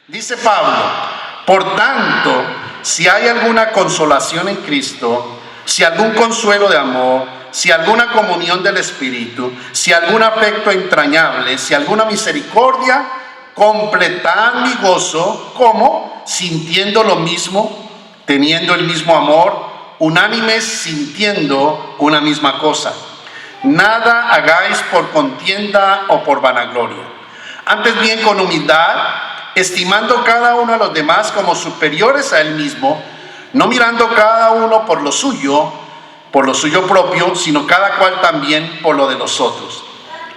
Dice Pablo: por tanto, si hay alguna consolación en Cristo, si algún consuelo de amor, si alguna comunión del Espíritu, si algún afecto entrañable, si alguna misericordia, completad mi gozo, ¿cómo? Sintiendo lo mismo, teniendo el mismo amor, unánimes, sintiendo una misma cosa. Nada hagáis por contienda o por vanagloria, antes bien con humildad, estimando cada uno a los demás como superiores a él mismo, no mirando cada uno por lo suyo propio, sino cada cual también por lo de los otros.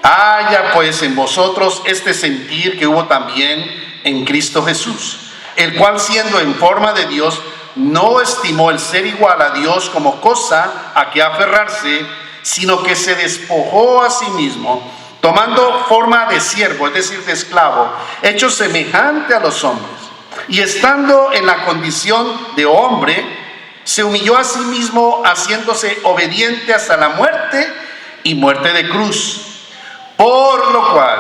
Haya pues en vosotros este sentir que hubo también en Cristo Jesús, el cual, siendo en forma de Dios, no estimó el ser igual a Dios como cosa a que aferrarse, sino que se despojó a sí mismo, tomando forma de siervo, es decir, de esclavo, hecho semejante a los hombres, y estando en la condición de hombre, se humilló a sí mismo, haciéndose obediente hasta la muerte y muerte de cruz. Por lo cual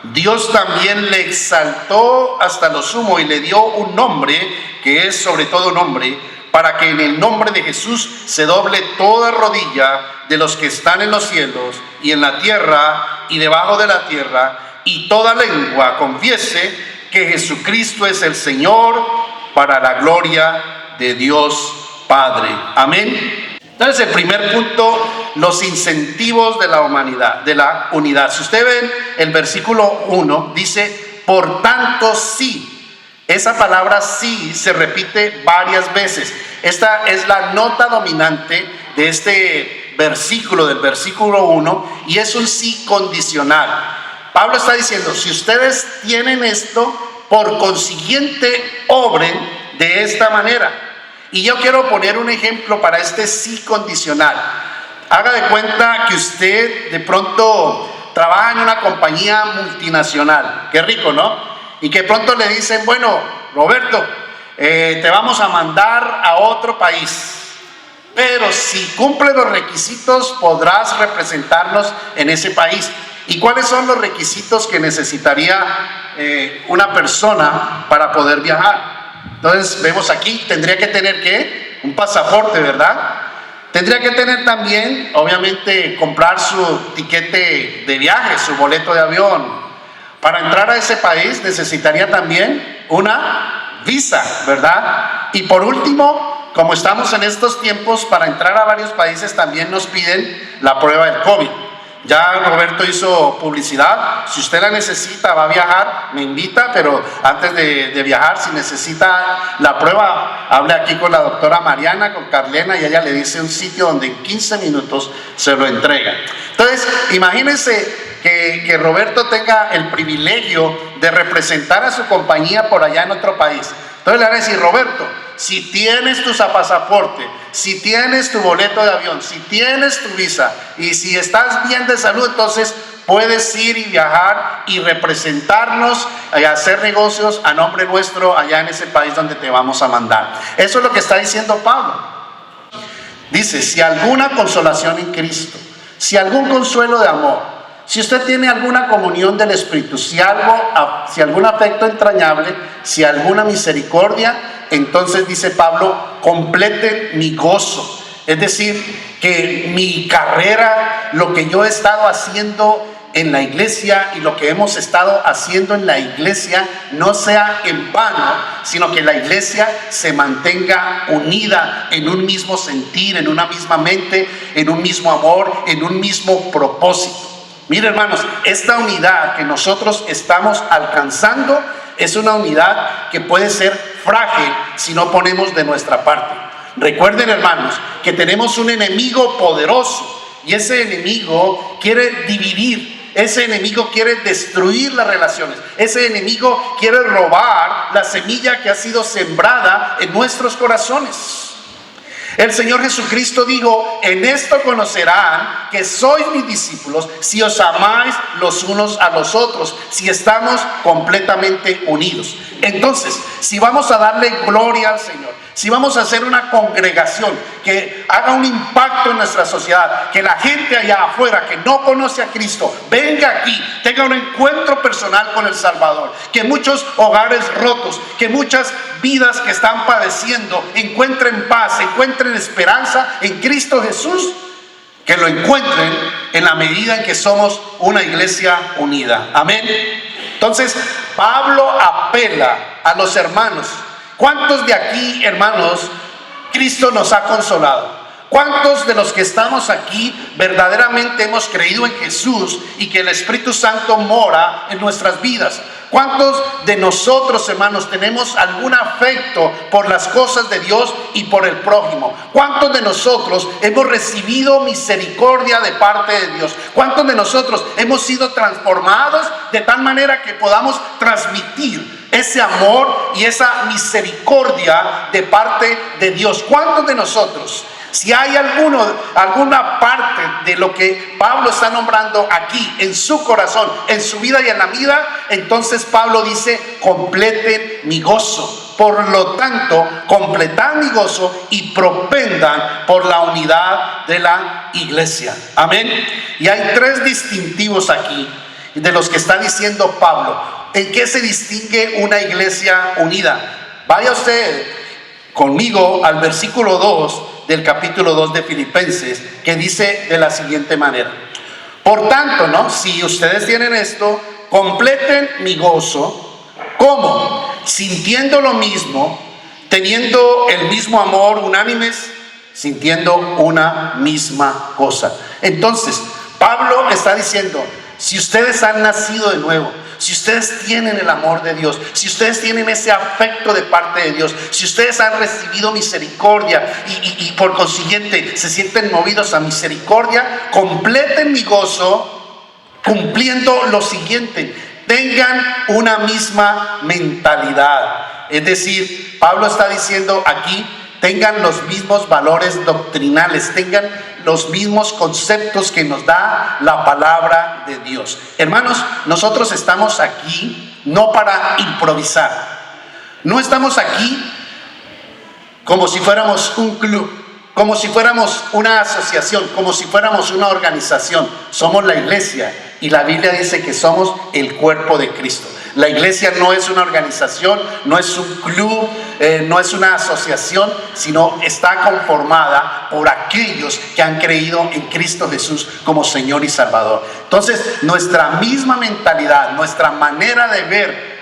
Dios también le exaltó hasta lo sumo y le dio un nombre que es sobre todo nombre, para que en el nombre de Jesús se doble toda rodilla de los que están en los cielos y en la tierra y debajo de la tierra, y toda lengua confiese que Jesucristo es el Señor, para la gloria de Dios Padre. Amén. Entonces, el primer punto, los incentivos de la humanidad, de la unidad. Si usted ve el versículo 1, dice: por tanto sí. Esa palabra sí se repite varias veces. Esta es la nota dominante de este versículo, del versículo 1, y es un sí condicional. Pablo está diciendo: si ustedes tienen esto, por consiguiente obren de esta manera. Y yo quiero poner un ejemplo para este sí condicional. Haga de cuenta que usted de pronto trabaja en una compañía multinacional. Qué rico, ¿no? Y que pronto le dicen: bueno, Roberto, te vamos a mandar a otro país, pero si cumple los requisitos podrás representarnos en ese país. ¿Y cuáles son los requisitos que necesitaría una persona para poder viajar? Entonces vemos aquí, tendría que tener ¿qué? Un pasaporte, ¿verdad? Tendría que tener también, obviamente, comprar su tiquete de viaje, su boleto de avión. Para entrar a ese país necesitaría también una visa, ¿verdad? Y por último, como estamos en estos tiempos, para entrar a varios países también nos piden la prueba del COVID. Ya Roberto hizo publicidad: si usted la necesita, va a viajar, me invita, pero antes de viajar, si necesita la prueba, hable aquí con la doctora Mariana, con Carlena, y ella le dice un sitio donde en 15 minutos se lo entrega. Entonces, imagínense que Roberto tenga el privilegio de representar a su compañía por allá en otro país. Entonces le van a decir: Roberto, si tienes tu pasaporte, si tienes tu boleto de avión, si tienes tu visa y si estás bien de salud, entonces puedes ir y viajar y representarnos y hacer negocios a nombre nuestro allá en ese país donde te vamos a mandar. Eso es lo que está diciendo Pablo. Dice: si alguna consolación en Cristo, si algún consuelo de amor, si usted tiene alguna comunión del Espíritu, si algún afecto entrañable, si alguna misericordia, entonces dice Pablo: completen mi gozo. Es decir, que mi carrera, lo que yo he estado haciendo en la iglesia y lo que hemos estado haciendo en la iglesia no sea en vano, sino que la iglesia se mantenga unida en un mismo sentir, en una misma mente, en un mismo amor, en un mismo propósito. Mire, hermanos, esta unidad que nosotros estamos alcanzando es una unidad que puede ser frágil si no ponemos de nuestra parte. Recuerden, hermanos, que tenemos un enemigo poderoso y ese enemigo quiere dividir, ese enemigo quiere destruir las relaciones, ese enemigo quiere robar la semilla que ha sido sembrada en nuestros corazones. El Señor Jesucristo dijo: en esto conocerán que sois mis discípulos, si os amáis los unos a los otros, si estamos completamente unidos. Entonces, si vamos a darle gloria al Señor, si vamos a hacer una congregación que haga un impacto en nuestra sociedad, que la gente allá afuera que no conoce a Cristo venga aquí, tenga un encuentro personal con el Salvador, que muchos hogares rotos, que muchas vidas que están padeciendo encuentren paz, encuentren esperanza en Cristo Jesús, que lo encuentren en la medida en que somos una iglesia unida. Amén. Entonces, Pablo apela a los hermanos. ¿Cuántos de aquí, hermanos, Cristo nos ha consolado? ¿Cuántos de los que estamos aquí verdaderamente hemos creído en Jesús y que el Espíritu Santo mora en nuestras vidas? ¿Cuántos de nosotros, hermanos, tenemos algún afecto por las cosas de Dios y por el prójimo? ¿Cuántos de nosotros hemos recibido misericordia de parte de Dios? ¿Cuántos de nosotros hemos sido transformados de tal manera que podamos transmitir ese amor y esa misericordia de parte de Dios? ¿Cuántos de nosotros? Si hay alguna parte de lo que Pablo está nombrando aquí en su corazón, en su vida y en la vida, entonces Pablo dice: completen mi gozo. Por lo tanto, completad mi gozo y propendan por la unidad de la iglesia. Amén. Y hay tres distintivos aquí de los que está diciendo Pablo. ¿En qué se distingue una iglesia unida? Vaya usted conmigo al versículo 2 del capítulo 2 de Filipenses, que dice de la siguiente manera: por tanto, si ustedes tienen esto, completen mi gozo. ¿Cómo? Sintiendo lo mismo, teniendo el mismo amor, unánimes, sintiendo una misma cosa. Entonces, Pablo está diciendo: si ustedes han nacido de nuevo, si ustedes tienen el amor de Dios, si ustedes tienen ese afecto de parte de Dios, si ustedes han recibido misericordia y por consiguiente se sienten movidos a misericordia, completen mi gozo cumpliendo lo siguiente: tengan una misma mentalidad. Es decir, Pablo está diciendo aquí: tengan los mismos valores doctrinales, tengan los mismos conceptos que nos da la palabra de Dios. Hermanos, nosotros estamos aquí no para improvisar. No estamos aquí como si fuéramos un club, como si fuéramos una asociación, como si fuéramos una organización. Somos la iglesia y la Biblia dice que somos el cuerpo de Cristo. La iglesia no es una organización, no es un club, no es una asociación, sino está conformada por aquellos que han creído en Cristo Jesús como Señor y Salvador. Entonces, nuestra misma mentalidad, nuestra manera de ver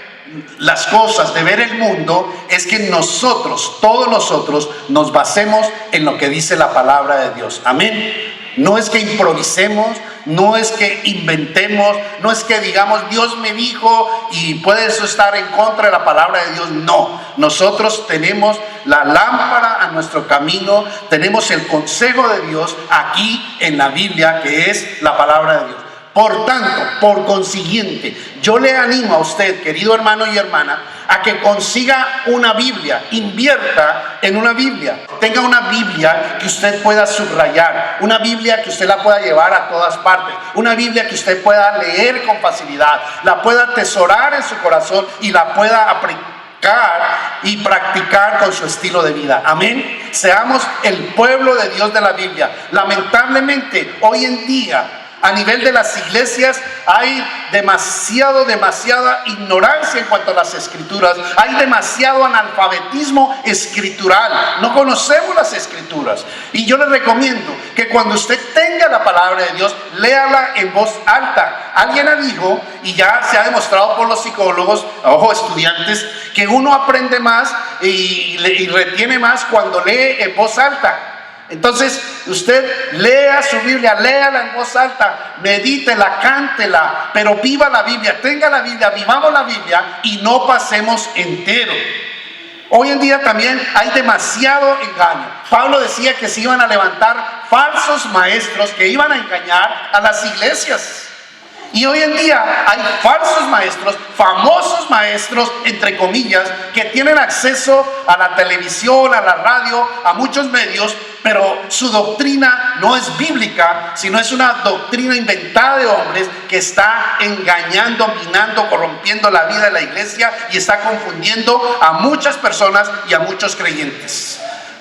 las cosas, de ver el mundo, es que nosotros, todos nosotros, nos basemos en lo que dice la palabra de Dios. Amén. No es que improvisemos, no es que inventemos, no es que digamos Dios me dijo y puede eso estar en contra de la palabra de Dios. No, nosotros tenemos la lámpara a nuestro camino, tenemos el consejo de Dios aquí en la Biblia, que es la palabra de Dios. Por tanto, por consiguiente, yo le animo a usted, querido hermano y hermana, a que consiga una Biblia, invierta en una Biblia, tenga una Biblia que usted pueda subrayar, una Biblia que usted la pueda llevar a todas partes, una Biblia que usted pueda leer con facilidad, la pueda atesorar en su corazón y la pueda aplicar y practicar con su estilo de vida. Amén. Seamos el pueblo de Dios de la Biblia. Lamentablemente, hoy en día, a nivel de las iglesias hay demasiada ignorancia en cuanto a las escrituras. Hay demasiado analfabetismo escritural. No conocemos las escrituras. Y yo les recomiendo que cuando usted tenga la palabra de Dios, léala en voz alta. Alguien dijo, y ya se ha demostrado por los psicólogos, estudiantes, que uno aprende más y retiene más cuando lee en voz alta. Entonces, usted lea su Biblia, léala en voz alta, medítela, cántela, pero viva la Biblia, tenga la Biblia, vivamos la Biblia y no pasemos entero. Hoy en día también hay demasiado engaño. Pablo decía que se iban a levantar falsos maestros que iban a engañar a las iglesias. Y hoy en día hay falsos maestros, famosos maestros, entre comillas, que tienen acceso a la televisión, a la radio, a muchos medios, pero su doctrina no es bíblica, sino es una doctrina inventada de hombres que está engañando, minando, corrompiendo la vida de la iglesia y está confundiendo a muchas personas y a muchos creyentes.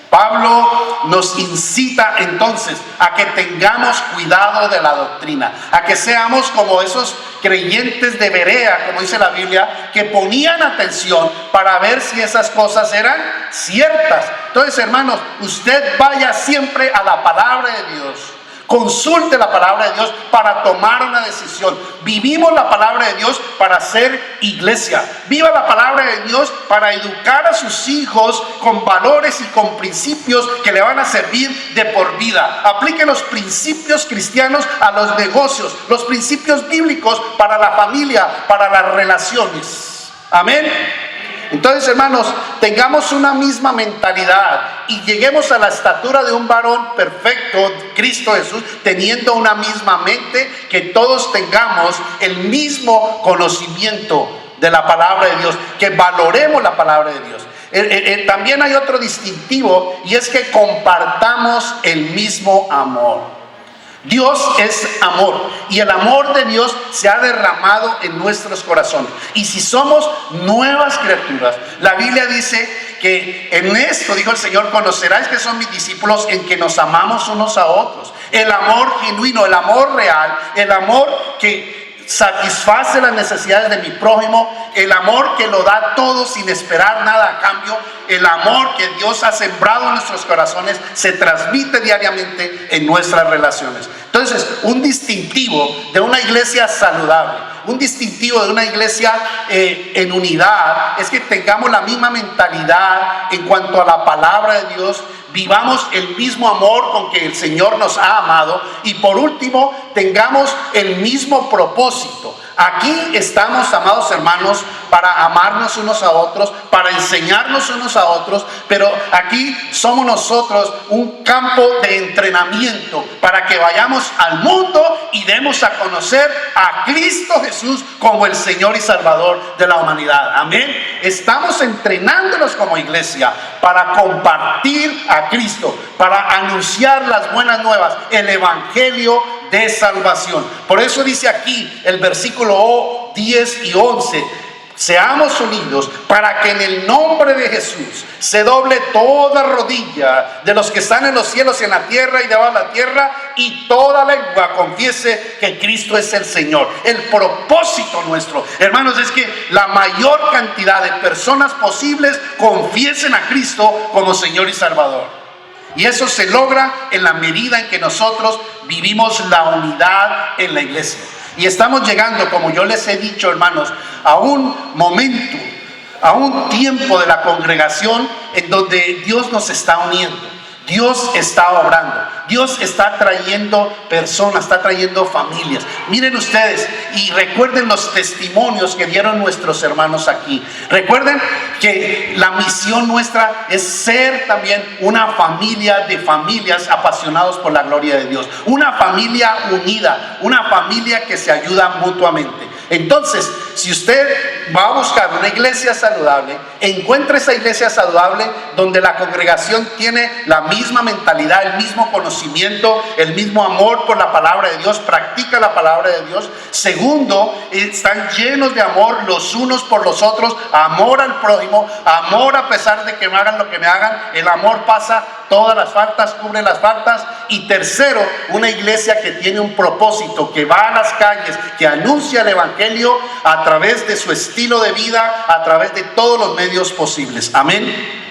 Pablo nos incita entonces a que tengamos cuidado de la doctrina, a que seamos como esos creyentes de Berea, como dice la Biblia, que ponían atención para ver si esas cosas eran ciertas. Entonces, hermanos, usted vaya siempre a la palabra de Dios. Consulte la palabra de Dios para tomar una decisión. Vivimos la palabra de Dios para ser iglesia. Viva la palabra de Dios para educar a sus hijos con valores y con principios que le van a servir de por vida. Aplique los principios cristianos a los negocios, los principios bíblicos para la familia, para las relaciones. Amén. Entonces, hermanos, tengamos una misma mentalidad y lleguemos a la estatura de un varón perfecto, Cristo Jesús, teniendo una misma mente, que todos tengamos el mismo conocimiento de la palabra de Dios, que valoremos la palabra de Dios. También hay otro distintivo, y es que compartamos el mismo amor. Dios es amor y el amor de Dios se ha derramado en nuestros corazones. Y si somos nuevas criaturas, la Biblia dice que en esto, dijo el Señor, conoceráis que son mis discípulos en que nos amamos unos a otros. El amor genuino, el amor real, el amor que satisface las necesidades de mi prójimo, el amor que lo da todo sin esperar nada a cambio, el amor que Dios ha sembrado en nuestros corazones se transmite diariamente en nuestras relaciones. Entonces, un distintivo de una iglesia saludable, un distintivo de una iglesia en unidad, es que tengamos la misma mentalidad en cuanto a la palabra de Dios, vivamos el mismo amor con que el Señor nos ha amado y por último, tengamos el mismo propósito. Aquí estamos, amados hermanos, para amarnos unos a otros, para enseñarnos unos a otros, pero aquí somos nosotros un campo de entrenamiento para que vayamos al mundo y demos a conocer a Cristo Jesús como el Señor y Salvador de la humanidad. Amén. Estamos entrenándonos como iglesia para compartir a Cristo, para anunciar las buenas nuevas, el evangelio de salvación. Por eso dice aquí el versículo 10 y 11: seamos unidos para que en el nombre de Jesús se doble toda rodilla de los que están en los cielos y en la tierra y debajo de la tierra, y toda lengua confiese que Cristo es el Señor. El propósito nuestro, hermanos, es que la mayor cantidad de personas posibles confiesen a Cristo como Señor y Salvador. Y eso se logra en la medida en que nosotros vivimos la unidad en la iglesia. Y estamos llegando, como yo les he dicho, hermanos, a un momento, a un tiempo de la congregación en donde Dios nos está uniendo. Dios está obrando, Dios está trayendo personas, está trayendo familias. Miren ustedes y recuerden los testimonios que dieron nuestros hermanos aquí. Recuerden que la misión nuestra es ser también una familia de familias apasionados por la gloria de Dios. Una familia unida, una familia que se ayuda mutuamente. Entonces, si usted va a buscar una iglesia saludable, encuentre esa iglesia saludable donde la congregación tiene la misma mentalidad, el mismo conocimiento, el mismo amor por la palabra de Dios, practica la palabra de Dios. Segundo, están llenos de amor los unos por los otros, amor al prójimo, amor a pesar de que me hagan lo que me hagan. El amor pasa todas las faltas, cubre las faltas. Y tercero, una iglesia que tiene un propósito, que va a las calles, que anuncia el evangelio a través de su estilo de vida, a través de todos los medios posibles. Amén.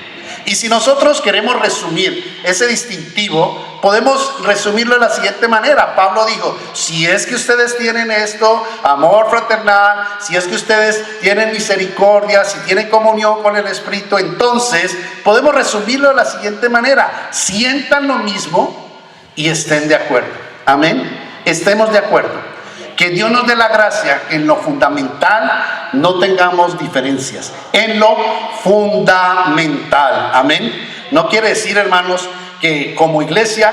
Y si nosotros queremos resumir ese distintivo, podemos resumirlo de la siguiente manera. Pablo dijo: si es que ustedes tienen esto, amor fraternal, si es que ustedes tienen misericordia, si tienen comunión con el Espíritu, entonces podemos resumirlo de la siguiente manera: sientan lo mismo y estén de acuerdo. Amén. Estemos de acuerdo. Que Dios nos dé la gracia que en lo fundamental no tengamos diferencias. En lo fundamental. Amén. No quiere decir, hermanos, que como iglesia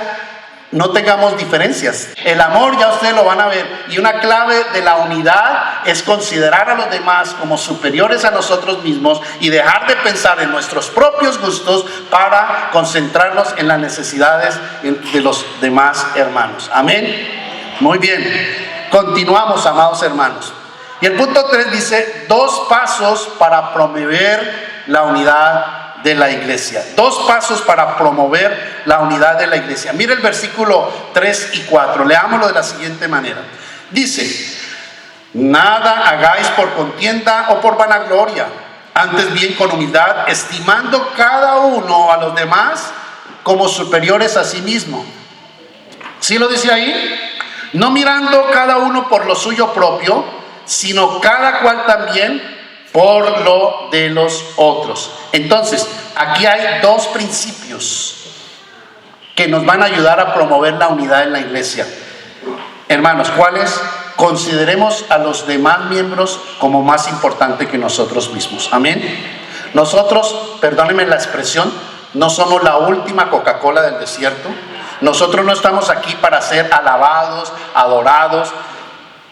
no tengamos diferencias. El amor ya ustedes lo van a ver. Y una clave de la unidad es considerar a los demás como superiores a nosotros mismos y dejar de pensar en nuestros propios gustos para concentrarnos en las necesidades de los demás hermanos. Amén. Muy bien. Continuamos, amados hermanos. Y el punto 3 dice: 2 pasos para promover la unidad de la iglesia. 2 pasos para promover la unidad de la iglesia. Mire el versículo 3 y 4. Leámoslo de la siguiente manera. Dice: nada hagáis por contienda o por vanagloria, antes bien con humildad, estimando cada uno a los demás como superiores a sí mismo. ¿Sí lo dice ahí? No mirando cada uno por lo suyo propio, sino cada cual también por lo de los otros. Entonces, aquí hay 2 principios que nos van a ayudar a promover la unidad en la iglesia. Hermanos, ¿cuáles? Consideremos a los demás miembros como más importante que nosotros mismos. Amén. Nosotros, perdónenme la expresión, no somos la última Coca-Cola del desierto. Nosotros no estamos aquí para ser alabados, adorados,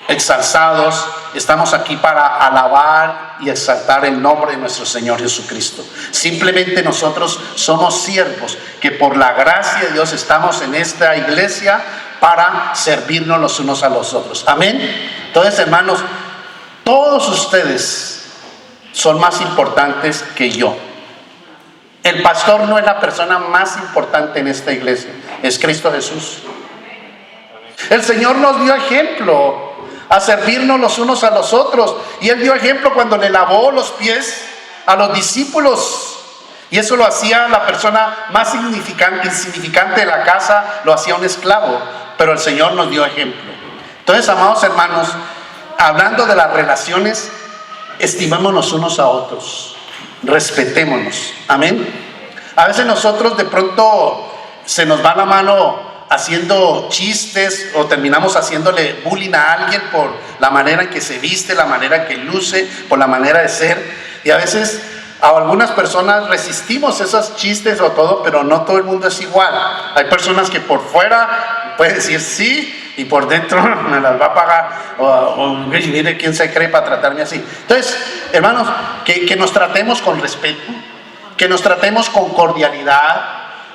exaltados. Estamos aquí para alabar y exaltar el nombre de nuestro Señor Jesucristo. Simplemente nosotros somos siervos que por la gracia de Dios estamos en esta iglesia para servirnos los unos a los otros. Amén. Entonces, hermanos, todos ustedes son más importantes que yo. El pastor no es la persona más importante en esta iglesia, es Cristo Jesús. El Señor nos dio ejemplo a servirnos los unos a los otros, y Él dio ejemplo cuando le lavó los pies a los discípulos, y eso lo hacía la persona más insignificante de la casa, lo hacía un esclavo, pero el Señor nos dio ejemplo. Entonces, amados hermanos, hablando de las relaciones, estimémonos unos a otros, respetémonos. Amén. A veces nosotros de pronto se nos va la mano haciendo chistes o terminamos haciéndole bullying a alguien por la manera en que se viste, la manera en que luce, por la manera de ser, y a veces a algunas personas resistimos esos chistes o todo, pero no todo el mundo es igual. Hay personas que por fuera pueden decir sí y por dentro me las va a pagar, o mire quién se cree para tratarme así. Entonces, hermanos, que nos tratemos con respeto, que nos tratemos con cordialidad,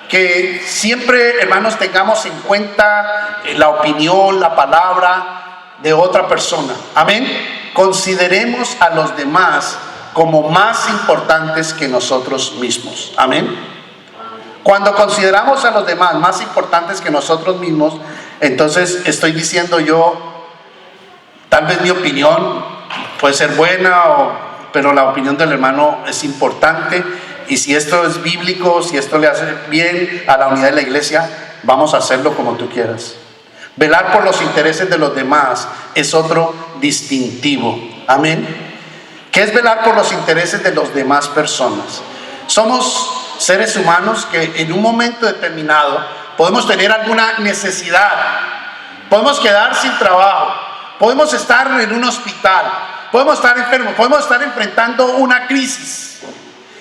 que siempre, hermanos, tengamos en cuenta la opinión, la palabra de otra persona. Amén. Consideremos a los demás como más importantes que nosotros mismos. Amén. Cuando consideramos a los demás más importantes que nosotros mismos, entonces estoy diciendo yo, tal vez mi opinión puede ser buena, pero la opinión del hermano es importante. Y si esto es bíblico, si esto le hace bien a la unidad de la iglesia, vamos a hacerlo como tú quieras. Velar por los intereses de los demás es otro distintivo. Amén. ¿Qué es velar por los intereses de las demás personas? Somos seres humanos que en un momento determinado podemos tener alguna necesidad, podemos quedar sin trabajo, podemos estar en un hospital, podemos estar enfermos, podemos estar enfrentando una crisis.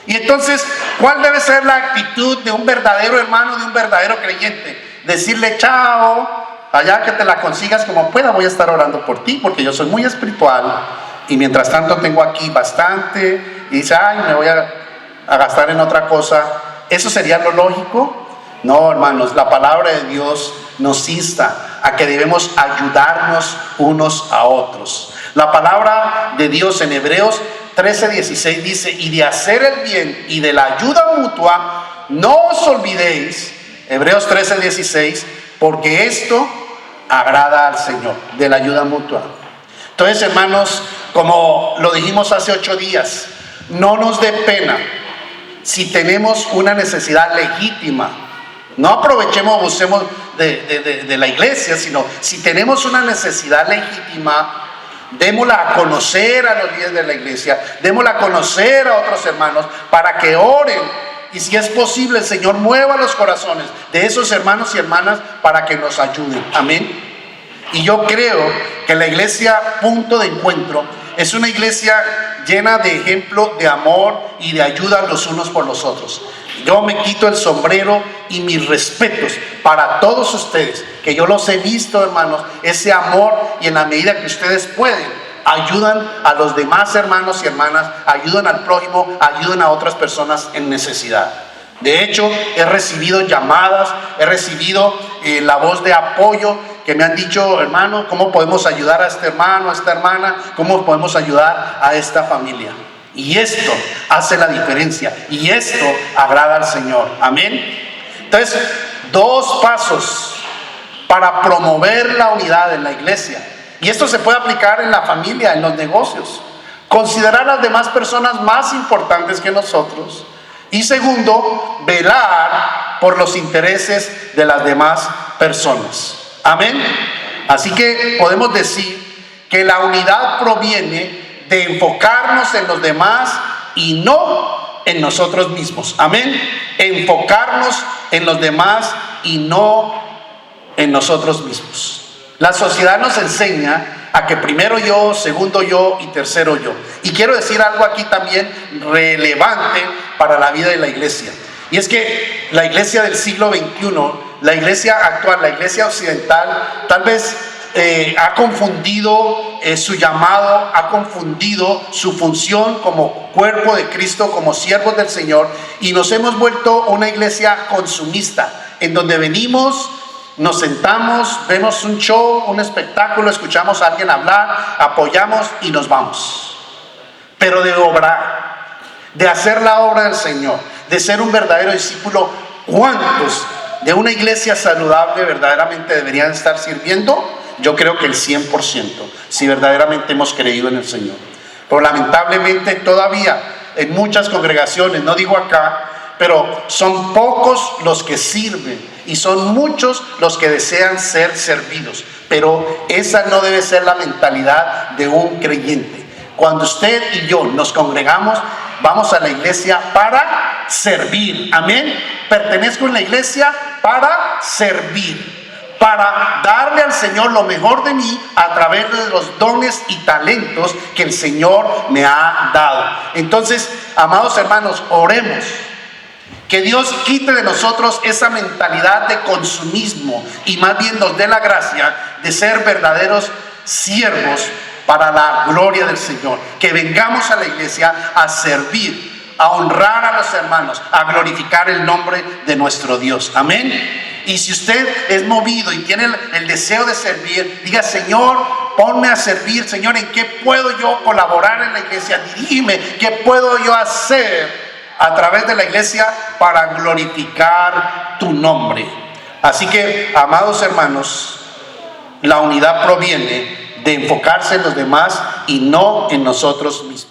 Y entonces, ¿cuál debe ser la actitud de un verdadero hermano, de un verdadero creyente? Decirle: chao, allá que te la consigas como pueda, voy a estar orando por ti porque yo soy muy espiritual y mientras tanto tengo aquí bastante, y dice: ay, me voy a gastar en otra cosa. ¿Eso sería lo lógico? No, hermanos, la palabra de Dios nos insta a que debemos ayudarnos unos a otros. La palabra de Dios en Hebreos 13:16 dice: y de hacer el bien y de la ayuda mutua no os olvidéis. Hebreos 13:16, porque esto agrada al Señor, de la ayuda mutua. Entonces, hermanos, como lo dijimos hace 8 días, no nos dé pena si tenemos una necesidad legítima. No aprovechemos, abusemos de la iglesia, sino si tenemos una necesidad legítima, démosla a conocer a los líderes de la iglesia, démosla a conocer a otros hermanos para que oren, y si es posible el Señor mueva los corazones de esos hermanos y hermanas para que nos ayuden. Amén. Y yo creo que la iglesia Punto de Encuentro es una iglesia llena de ejemplo de amor y de ayuda los unos por los otros. Yo me quito el sombrero y mis respetos para todos ustedes, que yo los he visto, hermanos, ese amor, y en la medida que ustedes pueden, ayudan a los demás hermanos y hermanas, ayudan al prójimo, ayudan a otras personas en necesidad. De hecho, he recibido llamadas, he recibido la voz de apoyo que me han dicho: hermano, ¿cómo podemos ayudar a este hermano, a esta hermana? ¿Cómo podemos ayudar a esta familia? Y esto hace la diferencia, y esto agrada al Señor. Amén. Entonces, 2 pasos para promover la unidad en la iglesia. Y esto se puede aplicar en la familia, en los negocios. Considerar a las demás personas más importantes que nosotros. Y segundo, velar por los intereses de las demás personas. Amén. Así que podemos decir que la unidad proviene de enfocarnos en los demás y no en nosotros mismos. Amén. Enfocarnos en los demás y no en nosotros mismos. La sociedad nos enseña a que primero yo, segundo yo y tercero yo. Y quiero decir algo aquí también relevante para la vida de la iglesia. Y es que la iglesia del siglo XXI, la iglesia actual, la iglesia occidental, tal vez ha confundido su llamado, ha confundido su función como cuerpo de Cristo, como siervos del Señor, y nos hemos vuelto una iglesia consumista, en donde venimos, nos sentamos, vemos un show, un espectáculo, escuchamos a alguien hablar, apoyamos y nos vamos. Pero de obrar, de hacer la obra del Señor, de ser un verdadero discípulo, ¿cuántos de una iglesia saludable verdaderamente deberían estar sirviendo? Yo creo que el 100%, si verdaderamente hemos creído en el Señor. Pero lamentablemente todavía en muchas congregaciones, no digo acá, pero son pocos los que sirven y son muchos los que desean ser servidos. Pero esa no debe ser la mentalidad de un creyente. Cuando usted y yo nos congregamos, vamos a la iglesia para servir. Amén. Pertenezco a la iglesia para servir, para darle al Señor lo mejor de mí a través de los dones y talentos que el Señor me ha dado. Entonces, amados hermanos, oremos. Que Dios quite de nosotros esa mentalidad de consumismo y más bien nos dé la gracia de ser verdaderos siervos para la gloria del Señor. Que vengamos a la iglesia a servir, a honrar a los hermanos, a glorificar el nombre de nuestro Dios. Amén. Y si usted es movido y tiene el deseo de servir, diga: Señor, ponme a servir. Señor, ¿en qué puedo yo colaborar en la iglesia? Dirígeme, ¿qué puedo yo hacer a través de la iglesia para glorificar tu nombre? Así que, amados hermanos, la unidad proviene de enfocarse en los demás y no en nosotros mismos.